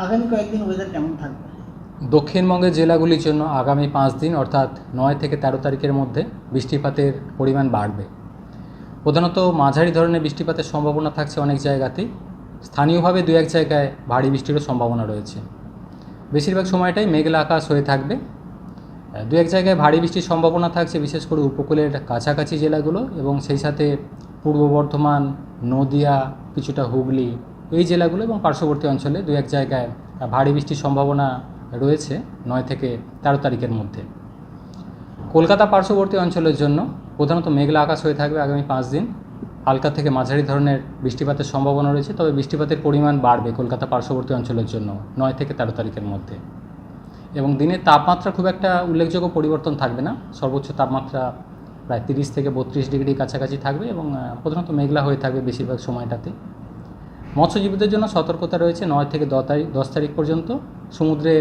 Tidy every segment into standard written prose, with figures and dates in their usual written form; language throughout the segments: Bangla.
আগামী কয়েকদিন ওয়েদার কেমন থাকবে? দক্ষিণবঙ্গের জেলাগুলির জন্য আগামী 5 দিন অর্থাৎ 9 থেকে 13 তারিখের মধ্যে বৃষ্টিপাতের পরিমাণ বাড়বে। প্রধানত মাঝারি ধরনের বৃষ্টিপাতের সম্ভাবনা থাকছে অনেক জায়গাতেই। স্থানীয়ভাবে দু এক জায়গায় ভারী বৃষ্টিরও সম্ভাবনা রয়েছে। বেশিরভাগ সময়টাই মেঘলা আকাশ হয়ে থাকবে। দু এক জায়গায় ভারী বৃষ্টির সম্ভাবনা থাকছে বিশেষ করে উপকূলের কাছাকাছি জেলাগুলো এবং সেই সাথে পূর্ব বর্ধমান, নদিয়া, কিছুটা হুগলি এই জেলাগুলো এবং পার্শ্ববর্তী অঞ্চলে দু এক জায়গায় ভারী বৃষ্টির সম্ভাবনা রয়েছে 9 থেকে 13 তারিখের মধ্যে। কলকাতা পার্শ্ববর্তী অঞ্চলের জন্য প্রধানত মেঘলা আকাশ হয়ে থাকবে আগামী 5 দিন। হালকা থেকে মাঝারি ধরনের বৃষ্টিপাতের সম্ভাবনা রয়েছে, তবে বৃষ্টিপাতের পরিমাণ বাড়বে কলকাতা পার্শ্ববর্তী অঞ্চলের জন্য 9 থেকে 13 তারিখের মধ্যে। এবং দিনের তাপমাত্রা খুব একটা উল্লেখযোগ্য পরিবর্তন থাকবে না। সর্বোচ্চ তাপমাত্রা প্রায় 30 থেকে 32 ডিগ্রি কাছাকাছি থাকবে এবং প্রধানত মেঘলা হয়ে থাকবে বেশিরভাগ সময়টাতে। মৎস্যজীবীদের জন্য সতর্কতা রয়েছে 9 থেকে 10 তারিখ পর্যন্ত। সমুদ্রে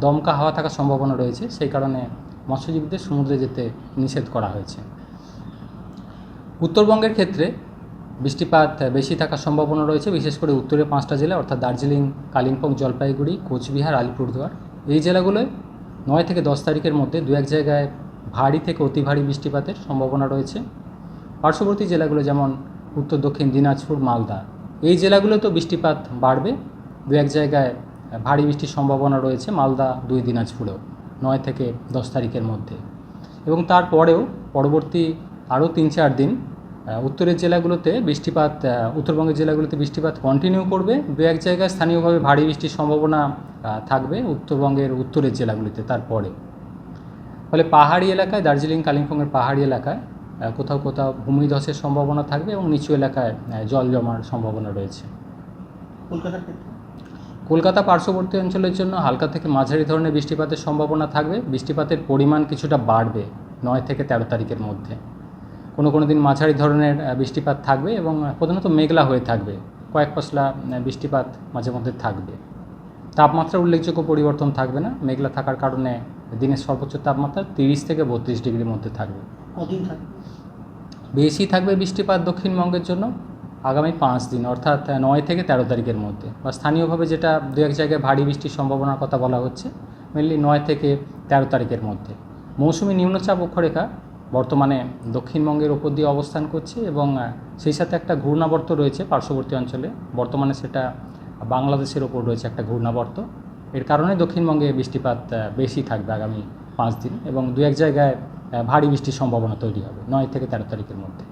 দমকা হাওয়া থাকার সম্ভাবনা রয়েছে, সেই কারণে মৎস্যজীবীদের সমুদ্রে যেতে নিষেধ করা হয়েছে। উত্তরবঙ্গের ক্ষেত্রে বৃষ্টিপাত বেশি থাকার সম্ভাবনা রয়েছে, বিশেষ করে উত্তরের 5টা জেলা অর্থাৎ দার্জিলিং, কালিম্পং, জলপাইগুড়ি, কোচবিহার, আলিপুরদুয়ার এই জেলাগুলোয় 9 থেকে 10 তারিখের মধ্যে দু এক জায়গায় ভারী থেকে অতি ভারী বৃষ্টিপাতের সম্ভাবনা রয়েছে। পার্শ্ববর্তী জেলাগুলো যেমন উত্তর দক্ষিণ দিনাজপুর, মালদা এই জেলাগুলোতেও বৃষ্টিপাত বাড়বে। দু এক জায়গায় ভারী বৃষ্টির সম্ভাবনা রয়েছে মালদা, 2 দিনাজপুরেও 9 থেকে 10 তারিখের মধ্যে। এবং তারপরেও পরবর্তী আরও 3-4 দিন উত্তরের জেলাগুলোতে বৃষ্টিপাত, উত্তরবঙ্গের জেলাগুলোতে বৃষ্টিপাত কন্টিনিউ করবে। দু এক জায়গায় স্থানীয়ভাবে ভারী বৃষ্টির সম্ভাবনা থাকবে উত্তরবঙ্গের উত্তরের জেলাগুলিতে তারপরে। ফলে পাহাড়ি এলাকায়, দার্জিলিং কালিম্পংয়ের পাহাড়ি এলাকায় কোথাও কোথাও ভূমিধসের সম্ভাবনা থাকবে এবং নিচু এলাকায় জল জমার সম্ভাবনা রয়েছে। কলকাতার ক্ষেত্রে কলকাতা পার্শ্ববর্তী অঞ্চলের জন্য হালকা থেকে মাঝারি ধরনের বৃষ্টিপাতের সম্ভাবনা থাকবে। বৃষ্টিপাতের পরিমাণ কিছুটা বাড়বে 9 থেকে 13 তারিখের মধ্যে। কোনো দিন মাঝারি ধরনের বৃষ্টিপাত থাকবে এবং প্রধানত মেঘলা হয়ে থাকবে। কয়েক পশলা বৃষ্টিপাত মাঝে মধ্যে থাকবে। তাপমাত্রার উল্লেখযোগ্য পরিবর্তন থাকবে না, মেঘলা থাকার কারণে দিনের সর্বোচ্চ তাপমাত্রা 30 থেকে 32 ডিগ্রির মধ্যে থাকবে। কদিন থাকবে? বেশি থাকবে বৃষ্টিপাত দক্ষিণবঙ্গের জন্য আগামী 5 দিন অর্থাৎ 9 থেকে 13 তারিখের মধ্যে, বা স্থানীয়ভাবে যেটা দু এক জায়গায় ভারী বৃষ্টির সম্ভাবনার কথা বলা হচ্ছে মেনলি 9 থেকে 13 তারিখের মধ্যে। মৌসুমি নিম্নচাপ অক্ষরেখা বর্তমানে দক্ষিণবঙ্গের ওপর দিয়ে অবস্থান করছে এবং সেই সাথে একটা ঘূর্ণাবর্ত রয়েছে পার্শ্ববর্তী অঞ্চলে। বর্তমানে সেটা বাংলাদেশের ওপর রয়েছে একটা ঘূর্ণাবর্ত। এর কারণে দক্ষিণবঙ্গে বৃষ্টিপাত বেশি থাকবে আগামী 5 দিন এবং দু এক জায়গায় ভারী বৃষ্টির সম্ভাবনা তৈরি হবে 9 থেকে 13 তারিখের মধ্যে।